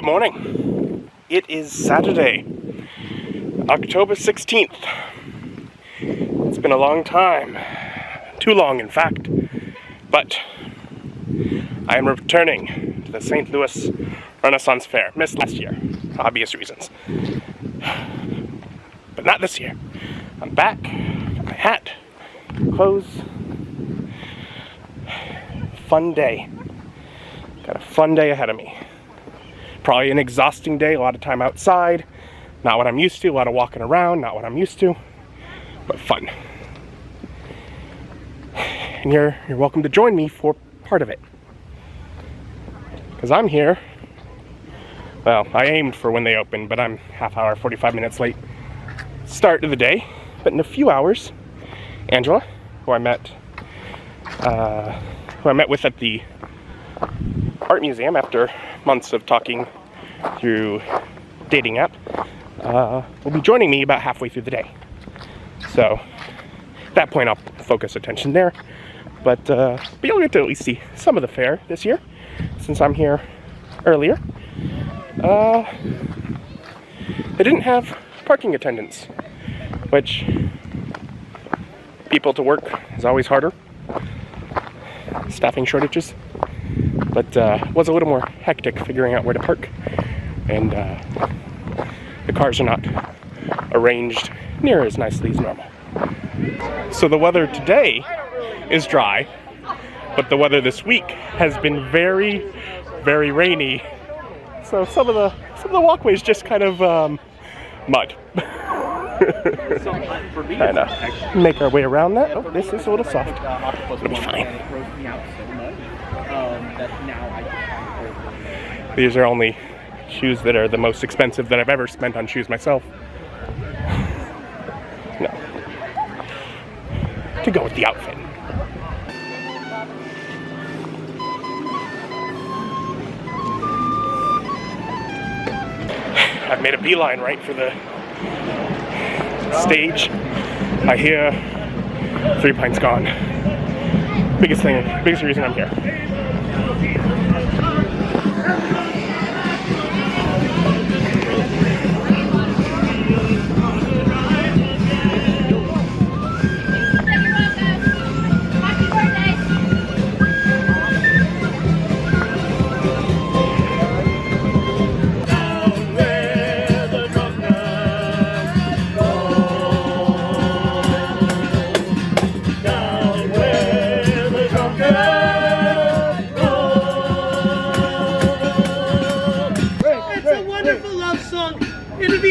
Good morning. It is Saturday, October 16th. It's been a long time. Too long, in fact. But I am returning to the St. Louis Renaissance Fair. Missed last year, for obvious reasons. But not this year. I'm back. Got my hat, clothes. Fun day. Got a fun day ahead of me. Probably an exhausting day, a lot of time outside. Not what I'm used to, a lot of walking around, not what I'm used to, but fun. And you're welcome to join me for part of it. Because I'm here, well, I aimed for when they open, but I'm half hour, 45 minutes late. Start of the day, but in a few hours, Angela, who I met with at the art museum after months of talking through dating app, will be joining me about halfway through the day. So at that point I'll focus attention there, but you'll get to at least see some of the fair this year since I'm here earlier. They didn't have parking attendants, which people to work is always harder. Staffing shortages. But was a little more hectic figuring out where to park, and the cars are not arranged near as nicely as normal. So the weather today is dry, but the weather this week has been very, very rainy. So some of the walkways just kind of mud. Trying to make our way around that. Oh, this is a little soft. It'll be fine. These are only shoes that are the most expensive that I've ever spent on shoes myself. No. To go with the outfit. I've made a beeline right for the stage. I hear 3 Pints Gone. Biggest reason I'm here.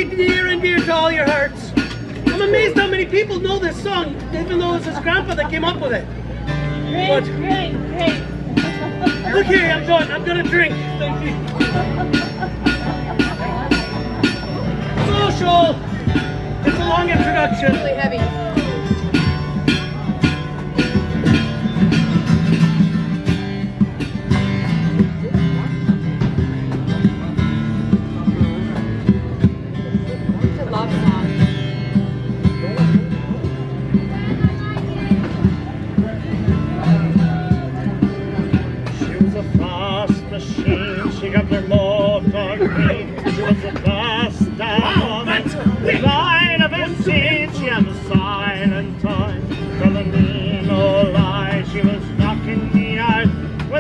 Near and dear to all your hearts. I'm amazed how many people know this song, even though it's his grandpa that came up with it. Great. Look here, I'm done. I'm gonna drink. Thank you. Social. It's a long introduction. Really heavy.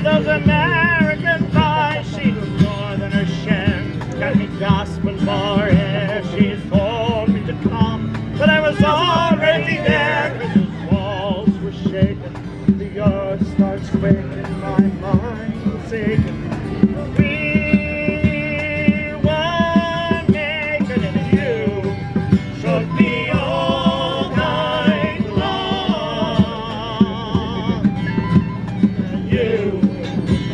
Those American thighs, she was more than her share. Got me gasping for air. She told me to come, but I was already there. Those walls were shaking, the earth starts quaking, my mind sinking. We were naked and you shook me all night long. You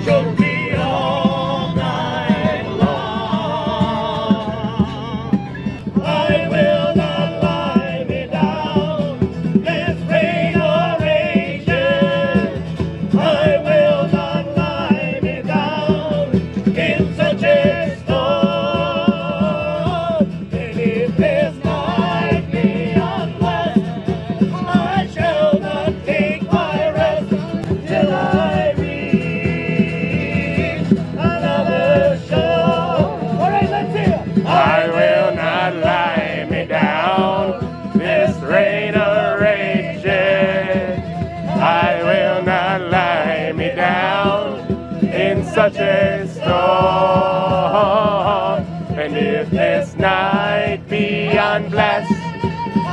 shook me all night long. I will not lie me down, this rain or raging. I will not lie me down in such a storm. Beneath this night beyond west, I shall not take my rest till I reach another shore. unblessed.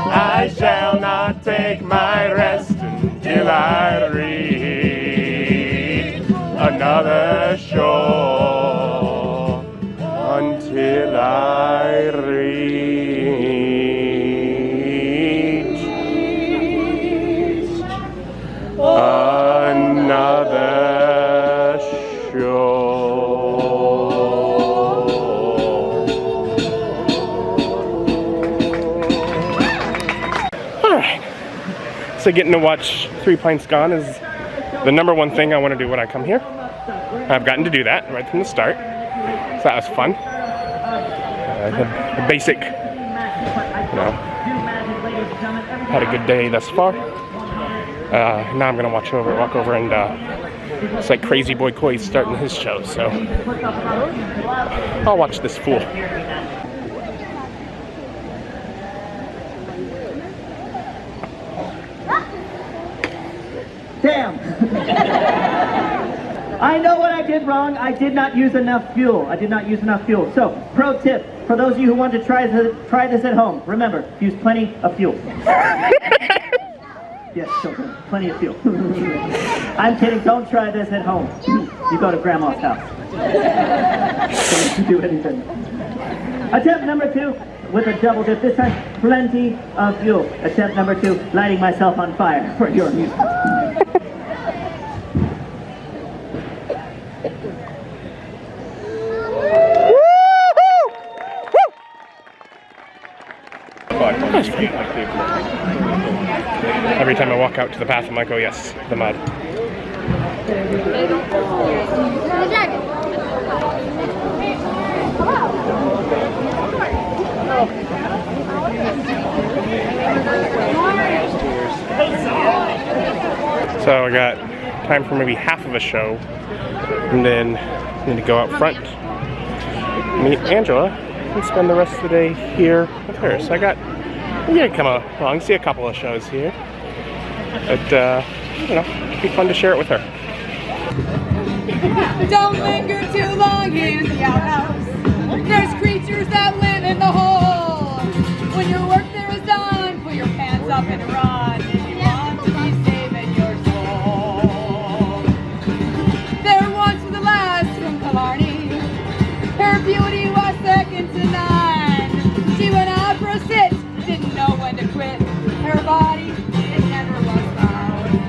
I shall not take my rest until I reach another shore. Until I reach another shore. Alright, so getting to watch 3 Pints Gone is the #1 thing I want to do when I come here. I've gotten to do that right from the start, so that was fun. The basic, had a good day thus far. Now I'm gonna walk over and it's like Crazy Boy Coy starting his show, so I'll watch this fool. Damn! I know what I did wrong. I did not use enough fuel. So, pro tip, for those of you who want to try this at home, remember, use plenty of fuel. Yes, children, plenty of fuel. I'm kidding, don't try this at home. You go to grandma's house. Don't do anything. Attempt number 2, with a double dip, this time plenty of fuel. Attempt number 2, lighting myself on fire for your amusement. Every time I walk out to the path, I'm like, oh yes, the mud. So I got time for maybe half of a show, and then I need to go out front, meet Angela, and spend the rest of the day here with her. So I'm gonna come along, see a couple of shows here, but you know, it'd be fun to share it with her. Don't linger too long in the outhouse. There's creatures that live in the hole. When your work there is done, put your pants up and run. If you want to be saving your soul. There once was a lass from Killarney. Her beauty was second to none. She went out for a sit, didn't know when to quit. Her body, it never was found.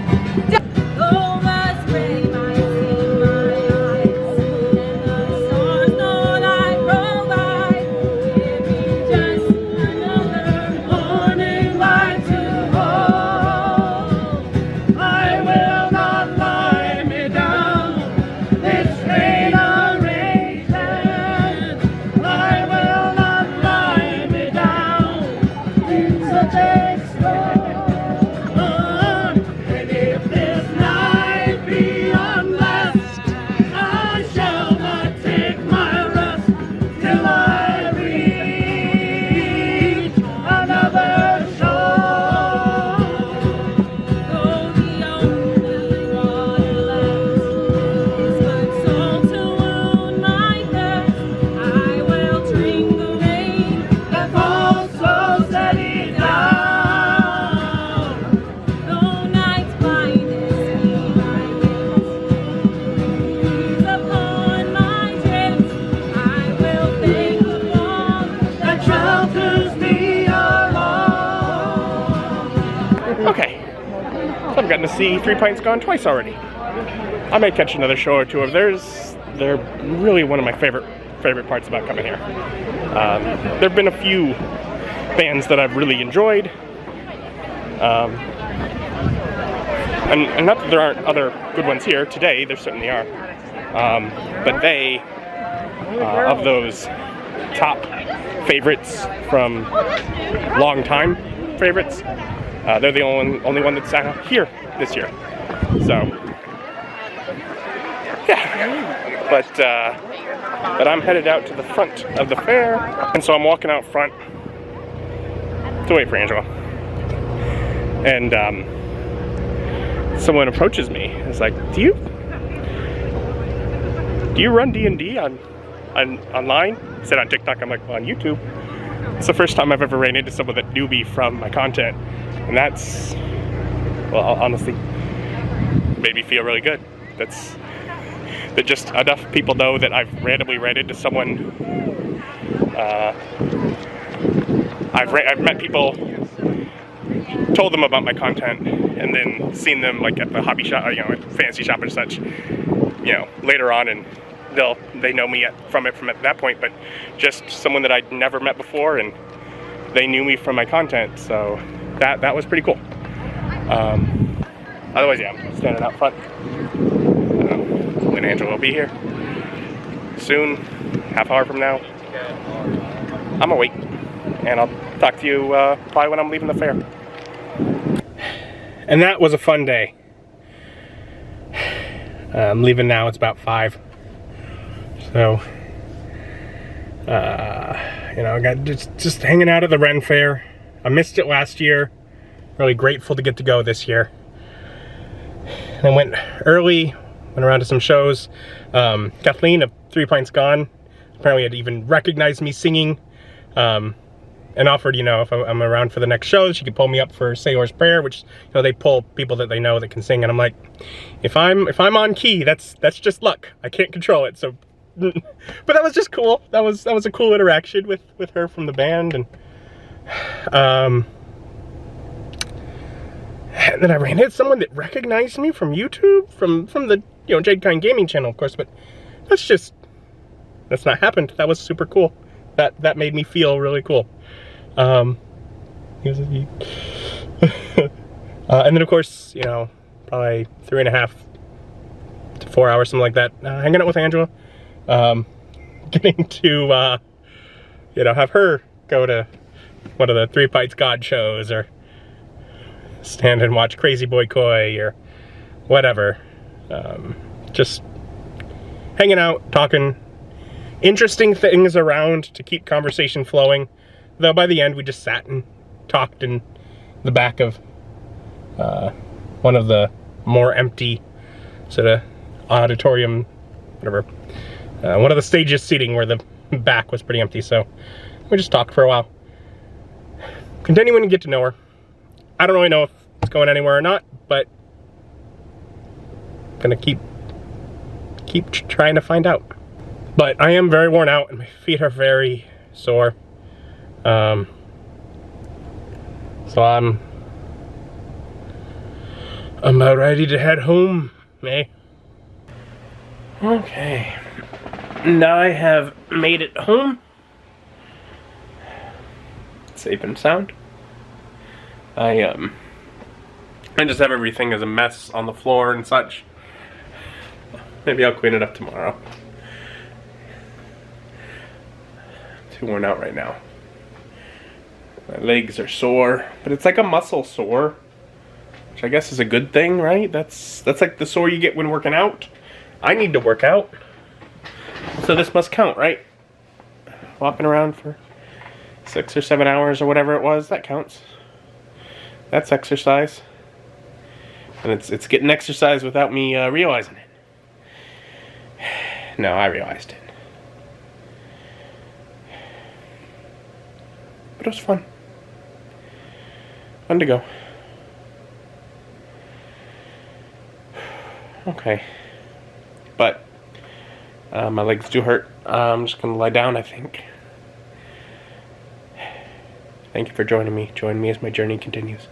Oh, my spring, my sea, my eyes, and the stars know I provide. Give me just another morning light to hold. I will not lie me down. This rain are raging. I will not lie me down in such a storm. And if this night be unblessed, I shall not take my rest till I reach another shore. Though the only water left is but salt to wound my thirst, I will drink the rain that falls so steady down. Though night's blindness be my guilt, breeze upon my drift, I will thank the fall That shelters me alone. Okay, so I've gotten to see 3 Pints Gone twice already. I may catch another show or two of theirs. They're really one of my favorite parts about coming here. There have been a few bands that I've really enjoyed, and not that there aren't other good ones here. Today, there certainly are. But they, of those top favorites from long time favorites, they're the only one that's here this year. So, yeah. But I'm headed out to the front of the fair, and so I'm walking out front to wait for Angela. And someone approaches me. It's like, do you run D&D online? I said on TikTok. I'm like, well, on YouTube. It's the first time I've ever ran into someone that knew me from my content, and that's, well, honestly, made me feel really good. That just enough people know that I've randomly ran into someone. I've met people, told them about my content, and then seen them like at the hobby shop, you know, at fancy shop and such, you know, later on, and they know me from at that point. But just someone that I'd never met before, and they knew me from my content, so that was pretty cool. Otherwise, yeah, I'm standing out front. And Angela will be here soon, half hour from now. I'm awake, and I'll talk to you probably when I'm leaving the fair. And that was a fun day. I'm leaving now, it's about 5. So, you know, I got just hanging out at the Ren Faire. I missed it last year. Really grateful to get to go this year. I went early, went around to some shows. Kathleen of Pints Gone apparently had even recognized me singing, and offered, you know, if I'm around for the next show, she could pull me up for Sailor's Prayer, which, you know, they pull people that they know that can sing. And I'm like, if I'm on key, that's just luck. I can't control it. So, but that was just cool. That was a cool interaction with her from the band, and then I ran into someone that recognized me from YouTube, from the, you know, Jade Kind Gaming channel, of course. But that's not happened. That was super cool. That made me feel really cool. And then of course, you know, probably 3.5 to 4 hours, something like that, hanging out with Angela, getting to you know, have her go to one of the Pints Gone shows, or stand and watch Crazy Boy Coy, or whatever. Just hanging out, talking interesting things around to keep conversation flowing. Though by the end we just sat and talked in the back of one of the more empty sort of auditorium, whatever, one of the stages seating where the back was pretty empty. So we just talked for a while, continuing to get to know her. I don't really know if it's going anywhere or not, but I'm gonna keep trying to find out. But I am very worn out and my feet are very sore. So I'm about ready to head home, eh? Okay. Now I have made it home. Safe and sound. I just have everything as a mess on the floor and such. Maybe I'll clean it up tomorrow. Too worn out right now. My legs are sore, but it's like a muscle sore, which I guess is a good thing, right? That's like the sore you get when working out. I need to work out, so this must count, right? Walking around for 6 or 7 hours or whatever it was, that counts. That's exercise, and it's getting exercise without me realizing it. No, I realized it. But it was fun. Fun to go. Okay. But my legs do hurt. I'm just gonna lie down, I think. Thank you for joining me. Join me as my journey continues.